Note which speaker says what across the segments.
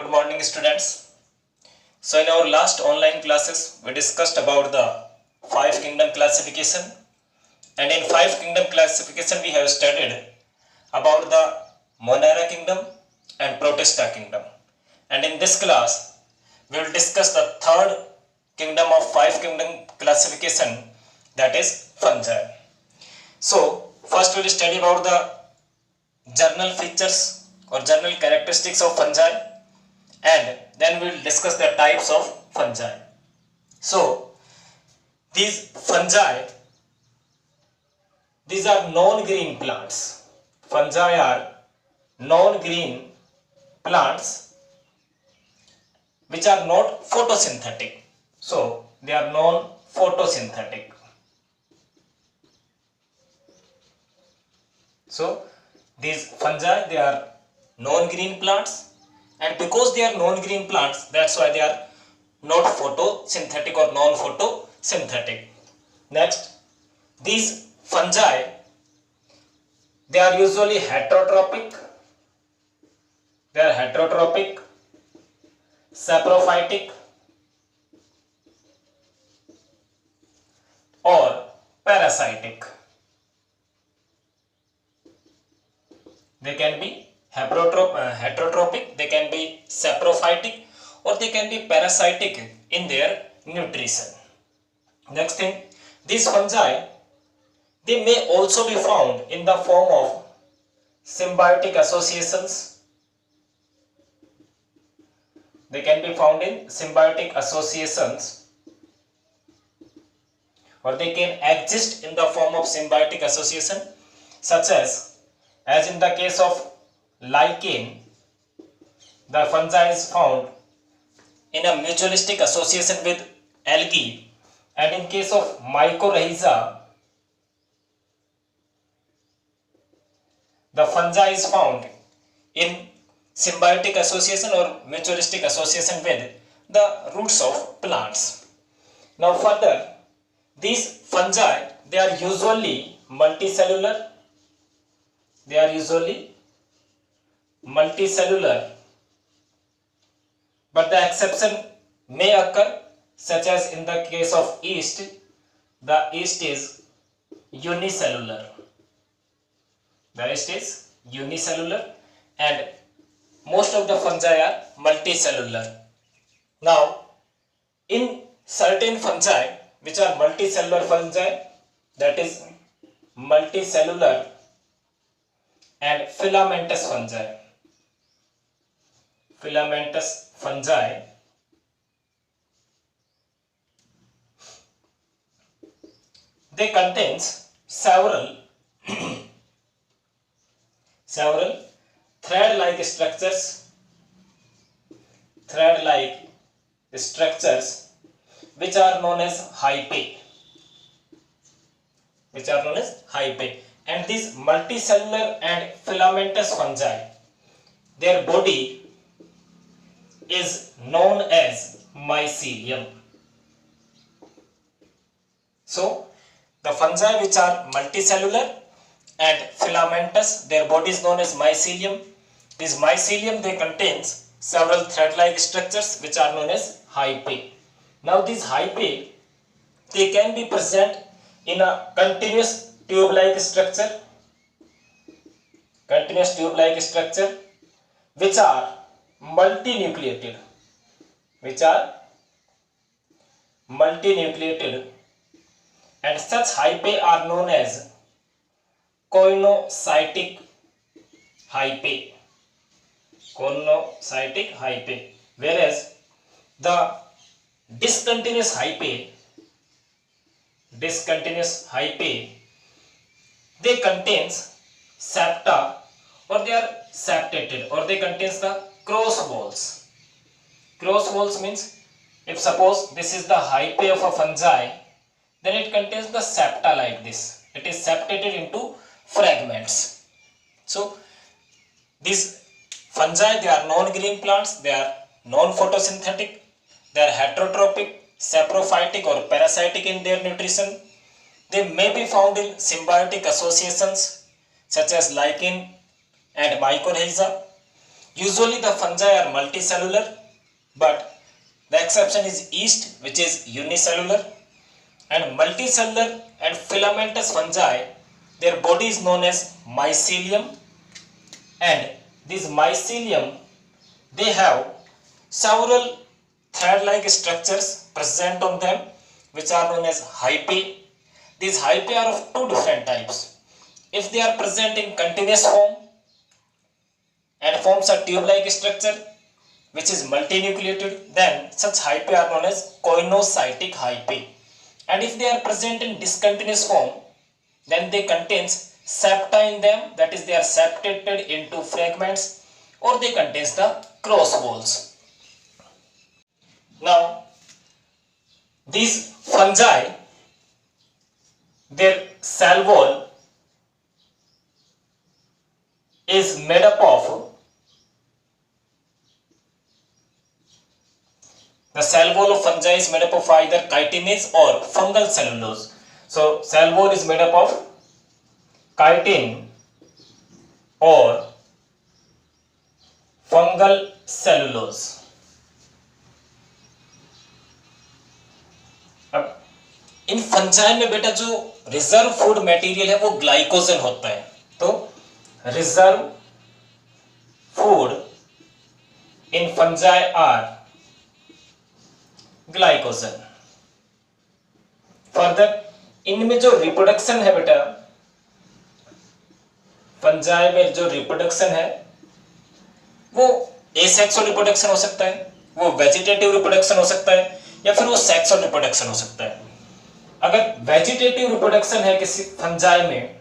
Speaker 1: Good morning, students. So in our last online classes, we discussed about the five kingdom classification, and in five kingdom classification we have studied about the Monera kingdom and Protista kingdom. And in this class, we will discuss the third kingdom of five kingdom classification, that is fungi. So first we will study about the general features or general characteristics of fungi, and then we will discuss the types of fungi. So these fungi, these are non-green plants. Fungi are non-green plants which are not photosynthetic. So they are non-photosynthetic. So these fungi, they are non-green plants, and because they are non-green plants, that's why they are not photosynthetic or non-photosynthetic. Next, these fungi, they are usually heterotrophic. They are heterotrophic, saprophytic, or parasitic. They can be heterotrophic, they can be saprophytic, or they can be parasitic in their nutrition. Next thing, these fungi, they may also be found in the form of symbiotic associations. They can be found in symbiotic associations, or they can exist in the form of symbiotic association, such as in the case of lichen, the fungi is found in a mutualistic association with algae, and in case of mycorrhiza, the fungi is found in symbiotic association or mutualistic association with the roots of plants. Now further, these fungi, they are usually multicellular. They are usually multicellular, but the exception may occur, such as in the case of yeast. The yeast is unicellular. The yeast is unicellular, and most of the fungi are multicellular. Now, in certain fungi which are multicellular fungi, that is multicellular and filamentous fungi. Filamentous fungi, they contains several thread-like structures, which are known as hyphae. And these multicellular and filamentous fungi, their body is known as mycelium. So the fungi which are multicellular and filamentous, their body is known as mycelium. This mycelium, they contains several thread-like structures which are known as hyphae. Now these hyphae, they can be present in a continuous tube-like structure, which are multinucleated, and such hyphae are known as coinocytic hyphae. Whereas the discontinuous hyphae, they contains septa, or they are septated, or they contains the cross walls. Cross walls means, if suppose this is the hyphae of a fungi, then it contains the septa like this. It is septated into fragments. So these fungi, they are non-green plants, they are non-photosynthetic, they are heterotrophic, saprophytic or parasitic in their nutrition. They may be found in symbiotic associations such as lichen and mycorrhiza, Usually the fungi are multicellular, but the exception is yeast, which is unicellular. And multicellular and filamentous fungi, their body is known as mycelium, and this mycelium, they have several thread-like structures present on them, which are known as hyphae. These hyphae are of two different types. If they are present in continuous form and forms a tube-like structure which is multinucleated, then such hyphae are known as coinocytic hyphae. And if they are present in discontinuous form, then they contains septa in them, that is they are septated into fragments, or they contains the cross walls. Now these fungi, their cell wall is made up of the cell wall of fungi is made up of either chitinase or fungal cellulose. So cell wall is made up of chitin or fungal cellulose. अब इन fungi में बेटा जो reserve food material है वो glycogen होता है. तो reserve food in fungi are glycogen. Further इनमें जो रिप्रोडक्शन है बेटा, फंजाई में जो रिप्रोडक्शन है वो एसेक्सुअल रिप्रोडक्शन हो सकता है, वो वेजिटेटिव रिप्रोडक्शन हो सकता है, या फिर वो सेक्सुअल रिप्रोडक्शन हो सकता है. अगर वेजिटेटिव रिप्रोडक्शन है किसी फंजाई में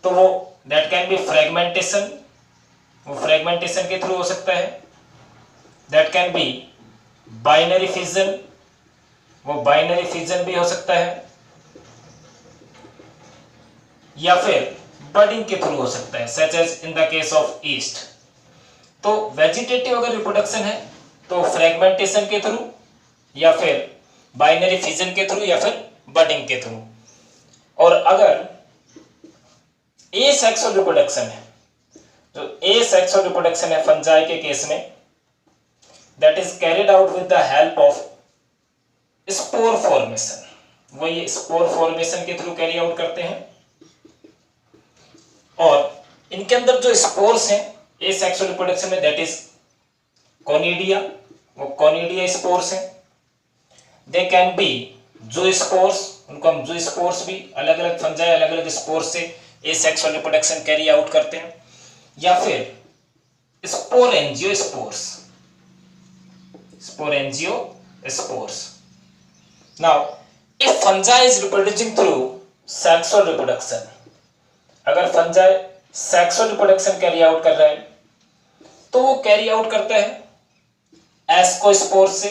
Speaker 1: तो वो दैट कैन बी फ्रेगमेंटेशन, वो फ्रेगमेंटेशन के थ्रू हो सकता है. That can be binary fission, वो बाइनरी फिजन भी हो सकता है, या फिर बडिंग के थ्रू हो सकता है, such as in the case of yeast. तो वेजिटेटिव अगर रिप्रोडक्शन है तो फ्रेगमेंटेशन के थ्रू, या फिर बाइनरी फिजन के थ्रू, या फिर बडिंग के थ्रू. और अगर एसेक्सुअल रिप्रोडक्शन है, जो एसेक्सुअल रिप्रोडक्शन है फंजाई के केस में, that is carried out with the help of spore formation. वो ये spore formation के थ्रू कैरी आउट करते हैं. और इनके अंदर जो स्पोर्स हैं एसेक्सुअल रिप्रोडक्शन में, दैट इज कोनिडिया, वो कोनिडिया स्पोर्स हैं. दे कैन बी जूस्पोर्स, उनको हम जूस्पोर्स भी, अलग अलग फंजाई अलग अलग स्पोर्स से एसेक्सुअल रिप्रोडक्शन कैरी आउट करते हैं. या फिर sporangiospores, sporangiosspores. Now, if fungi is reproducing through sexual reproduction, अगर fungi sexual reproduction carry out कर रहा है तो वो कैरी आउट करता है एस्कोस्पोर से,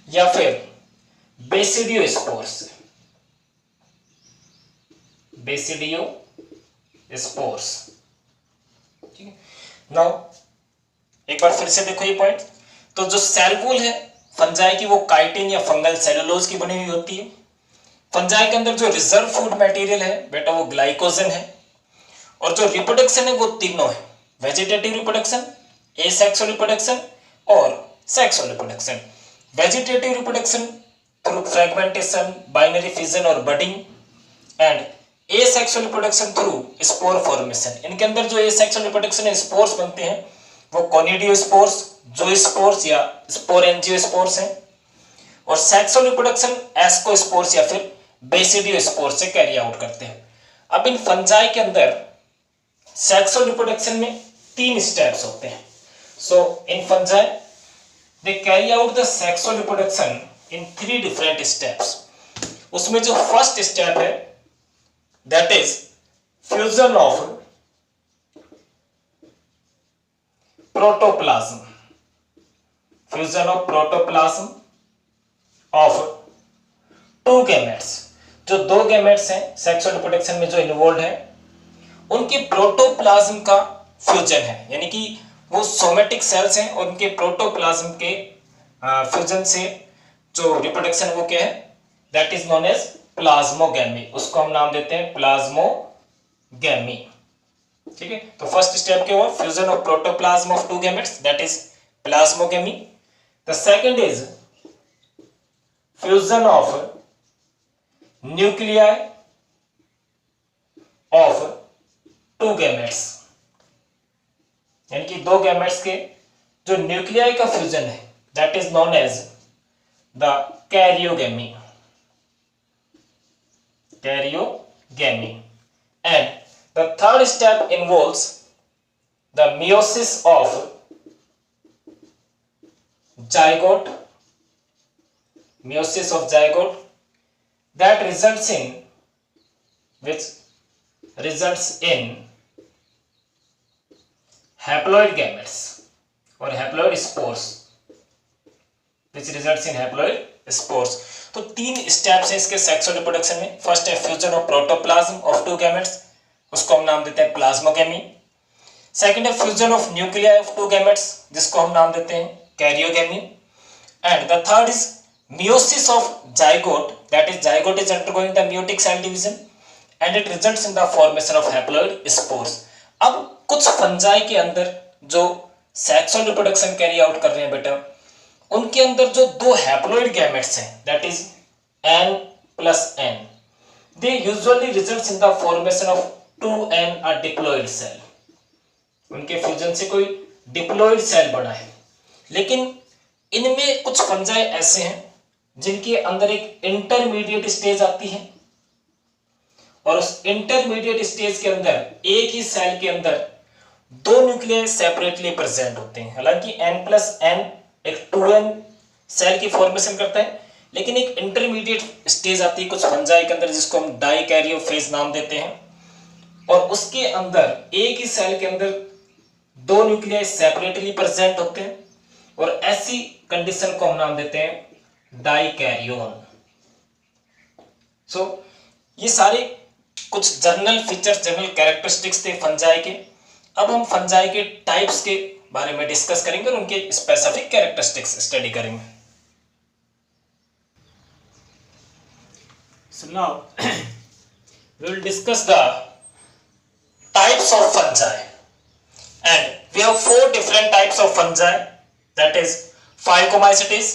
Speaker 1: या फिर बेसिडियोस्पोर से. बेसिडियोस्पोर्स. ठीक है. नाउ एक बार फिर से देखो ये पॉइंट. तो जो सेल वॉल है फंजाई की वो काइटिन या फंगल सेलुलोज की बनी हुई होती है. फंजाई के अंदर जो रिजर्व फूड मटेरियल है बेटा वो ग्लाइकोजन है. और जो रिप्रोडक्शन है वो तीनों है, वेजिटेटिव रिप्रोडक्शन, एसेक्सुअल रिप्रोडक्शन और sexual reproduction. Vegetative reproduction through fragmentation, binary fission और budding, and asexual reproduction through spore formation. इनके अंदर जो एसेक्सुअल रिप्रोडक्शन है स्पोर्स बनते हैं वो कोनिडियोस्पोर्स, जूस्पोर्स या स्पोरेंजियोस्पोर्स हैं. और सेक्सुअल रिप्रोडक्शन एस्कोस्पोर्स या फिर बेसिडियोस्पोर्स से कैरी आउट करते हैं. अब इन फंजाई के अंदर सेक्सुअल रिप्रोडक्शन में 3 स्टेप्स होते हैं. So in fungi they carry out the sexual reproduction in 3 different steps. उसमें जो फर्स्ट स्टेप है that is fusion of protoplasm. Fusion of protoplasm of 2 gametes. जो 2 गैमेट्स हैं सेक्सुअल रिप्रोडक्शन में जो इन्वॉल्व है उनके प्रोटोप्लाज्म का फ्यूजन है, यानी कि वो सोमेटिक सेल्स हैं और उनके प्रोटोप्लाज्म के फ्यूजन से जो रिप्रोडक्शन वो क्या है, that is known as plasmogamy. उसको हम नाम देते हैं प्लाज्मोगैमी. ठीक है, तो फर्स्ट स्टेप क्या हुआ, fusion of protoplasm of two gametes, that is plasmogamy. The second is fusion of nuclei of two gametes, यानी कि दो गैमेट्स के जो न्यूक्लियाई का फ्यूजन है, that is known as the karyogamy. Karyogamy. And the third step involves the meiosis of zygote, meiosis of zygote, that results in, which results in haploid gametes or haploid spores, which results in haploid spores. तो तीन steps हैं इसके sexual reproduction में. First है fusion of protoplasm of two gametes, उसको हम नाम देते हैं प्लाज्मोगेमी. सेकंड है fusion of nuclei of two gametes, जिसको हम नाम देते हैं karyogamy. And the third is meiosis of zygote, that is zygote is undergoing the meiotic cell division and it results in the formation of haploid spores. अब कुछ fungi के अंदर जो सेक्सुअल रिप्रोडक्शन कैरी आउट कर रहे हैं बेटा, उनके अंदर जो दो हैप्लॉइड गैमेट्स हैं, that is n plus n, they usually results in the formation of 2n a diploid cell. उनके फ्यूजन से कोई डिप्लॉइड सेल बना है. लेकिन इनमें कुछ फंजाई ऐसे हैं जिनके अंदर एक इंटरमीडिएट स्टेज आती है और उस इंटरमीडिएट स्टेज के अंदर एक ही सेल के अंदर दो न्यूक्लियस सेपरेटली प्रेजेंट होते हैं. हालांकि n plus n एक 2n सेल की फॉर्मेशन करता है, लेकिन एक इंटरमीडिएट स्टेज आती है कुछ फंजाई के अंदर जिसको हम डाइकैरियोफेज नाम देते हैं, और उसके अंदर एक ही सेल के अंदर दो न्यूक्लियस सेपरेटली प्रेजेंट होते हैं और ऐसी कंडीशन को हम नाम देते हैं डाइकैरियोन. सो ये सारे कुछ जनरल फीचर्स, जनरल कैरेक्टरिस्टिक्स थे फंजाई के. अब हम फंजाई के टाइप्स के बारे में डिस्कस करेंगे और उनके स्पेसिफिक कैरेक्टरिस्टिक्स स्टडी करेंगे. So now we will discuss the types of fungi, and we have four different types of fungi, that is Phycomycetes,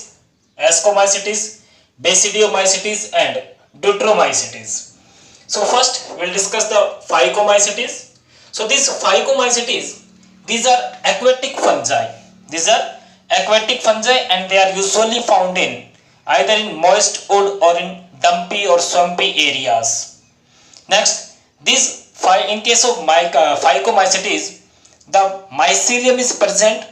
Speaker 1: Ascomycetes, Basidiomycetes and Deuteromycetes. So first we will discuss the Phycomycetes. So these Phycomycetes, these are aquatic fungi. These are aquatic fungi and they are usually found in either in moist wood or in dumpy or swampy areas. Next, in case of Phycomycetes, the mycelium is present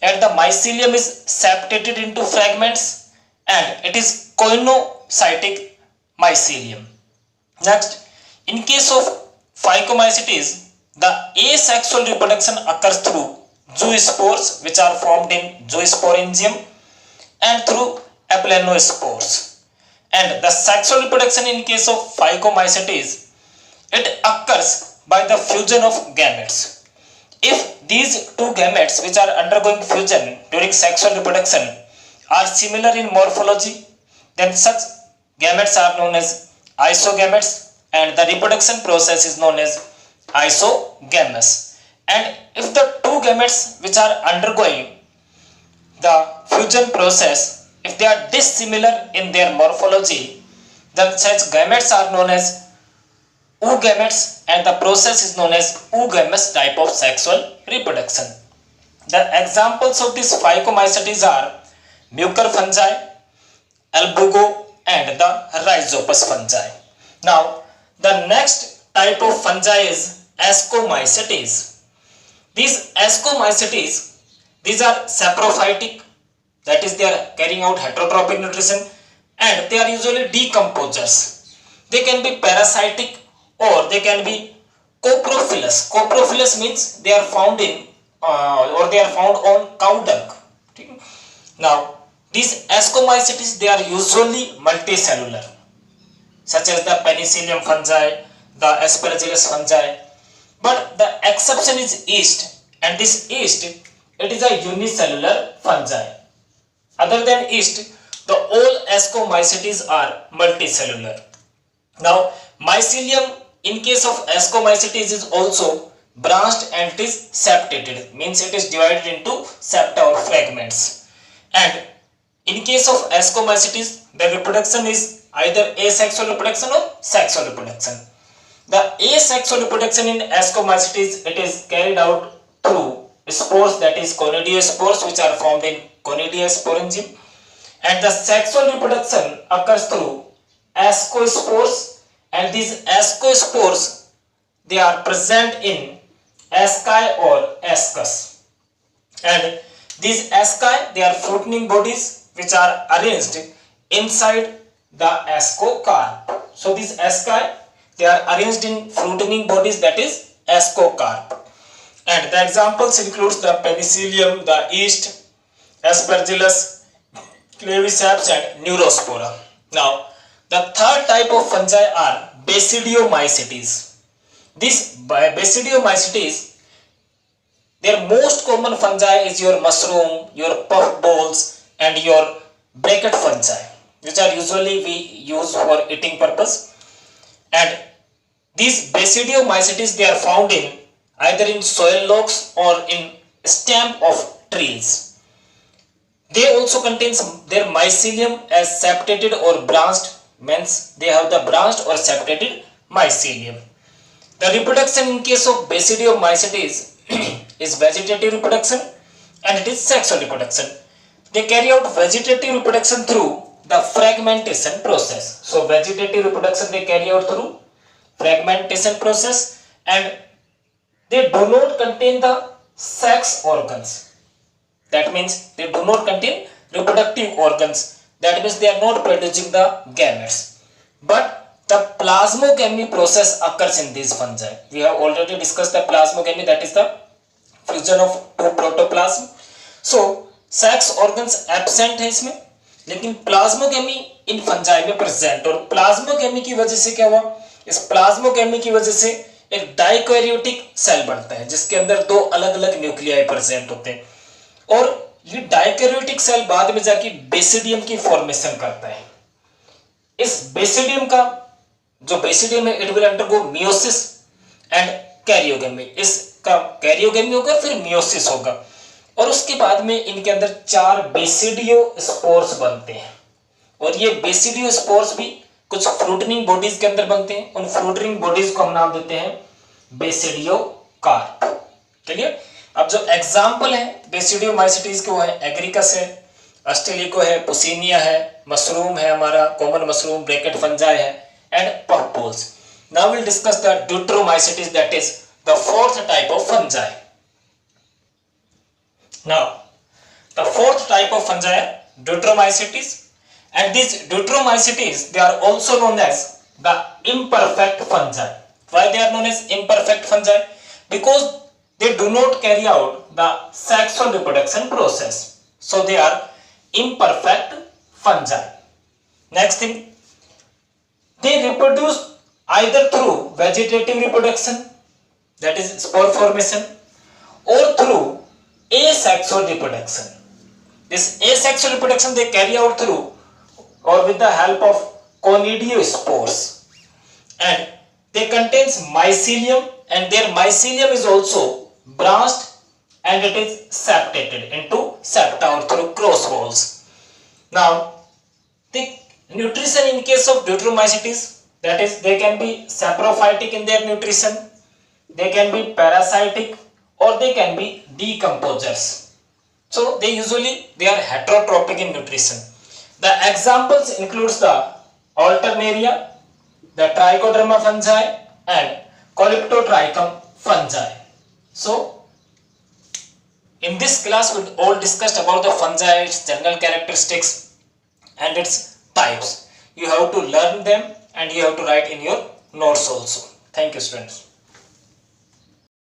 Speaker 1: and the mycelium is septated into fragments and it is coinocytic mycelium. Next, in case of Phycomycetes, the asexual reproduction occurs through zoospores which are formed in zoosporangium and through aplanospores. And the sexual reproduction in case of Phycomycetes, it occurs by the fusion of gametes. If these two gametes which are undergoing fusion during sexual reproduction are similar in morphology, then such gametes are known as isogametes and the reproduction process is known as isogamous. And if the two gametes which are undergoing the fusion process, if they are dissimilar in their morphology, then such gametes are known as oogametes and the process is known as oogamous type of sexual reproduction. The examples of these Phycomycetes are Mucor fungi, Albugo and the Rhizopus fungi. Now the next type of fungi is Ascomycetes. These Ascomycetes, these are saprophytic, that is they are carrying out heterotrophic nutrition and they are usually decomposers. They can be parasitic or they can be coprophilous. Coprophilous means they are found in or they are found on cow dung. Now these Ascomycetes, they are usually multicellular, such as the Penicillium fungi, the Aspergillus fungi, but the exception is yeast, and this yeast, it is a unicellular fungi. Other than yeast, the all Ascomycetes are multicellular. Now mycelium in case of Ascomycetes is also branched and it is septated, means it is divided into septa or fragments. And in case of Ascomycetes, the reproduction is either asexual reproduction or sexual reproduction. The asexual reproduction in Ascomycetes, it is carried out through spores, that is conidiospores, which are formed in conidiosporangium, and the sexual reproduction occurs through ascospores, and these ascospores, they are present in asci or ascus, and these asci, they are fruiting bodies which are arranged inside the ascocarp. So these asci, they are arranged in fruiting bodies, that is ascocarp. And the examples includes the penicillium, the yeast, aspergillus, claviceps and neurospora. Now, the third type of fungi are Basidiomycetes. These Basidiomycetes, their most common fungi is your mushroom, your puffballs and your bracket fungi, which are usually we use for eating purpose. And these Basidiomycetes, they are found in either in soil logs or in stem of trees. They also contain their mycelium as septated or branched, means they have the branched or septated mycelium. The reproduction in case of Basidiomycetes is vegetative reproduction and it is sexual reproduction. They carry out vegetative reproduction through the fragmentation process. So vegetative reproduction they carry out through fragmentation process, and they do not contain the sex organs. That means they do not contain reproductive organs. That means they are not producing the gametes. But the plasmogamy process occurs in these fungi. We have already discussed the plasmogamy, that is the fusion of two protoplasm. So sex organs absent है इसमें, लेकिन plasmogamy इन fungi में present. और plasmogamy की वजह से क्या हुआ, इस प्लाज्मोगेमी की वजह से एक डाइकैरियोटिक सेल बनता है जिसके अंदर दो अलग अलग न्यूक्लियाई प्रेजेंट होते हैं, और ये डाइकैरियोटिक सेल बाद में जाके बेसिडियम की फॉर्मेशन करता है. इस बेसिडियम का जो बेसिडियम है, it will undergo meiosis and karyogamy. इसका कैरियोगेमी होगा, फिर मियोसिस होगा, और उसके बाद में इनके अंदर 4 बेसिडियो स्पोर्स बनते हैं. और ये बेसिडियो स्पोर्स भी कुछ फ्रूटनिंग बॉडीज के अंदर बनते हैं. उन फ्रूटनिंग बॉडीज को हम नाम देते हैं बेसिडियो कार्प. क्लियर. अब जो एग्जांपल है बेसिडियोमाइसिटीज के, वो है एग्रिकस है, अस्टेलिको है, पुसीनिया है, मशरूम है हमारा कॉमन मशरूम, ब्रैकेट फंजाई है, and puffballs. Now will discuss the deuteromycetes, that is the fourth type of fungi. Now, the fourth type of fungi are Deuteromycetes, and these Deuteromycetes, they are also known as the imperfect fungi. Why they are known as imperfect fungi? Because they do not carry out the sexual reproduction process. So they are imperfect fungi. Next thing, they reproduce either through vegetative reproduction, that is spore formation, or through asexual reproduction. This asexual reproduction they carry out through or with the help of conidiospores, and they contains mycelium, and their mycelium is also branched and it is septated into septa or through cross walls. Now the nutrition in case of Deuteromycetes, that is they can be saprophytic in their nutrition, they can be parasitic, or they can be decomposers. So they are heterotrophic in nutrition. The examples includes the Alternaria, the Trichoderma fungi, and Calyptotrichum fungi. So in this class we all discussed about the fungi, its general characteristics and its types. You have to learn them and you have to write in your notes also. Thank you, students.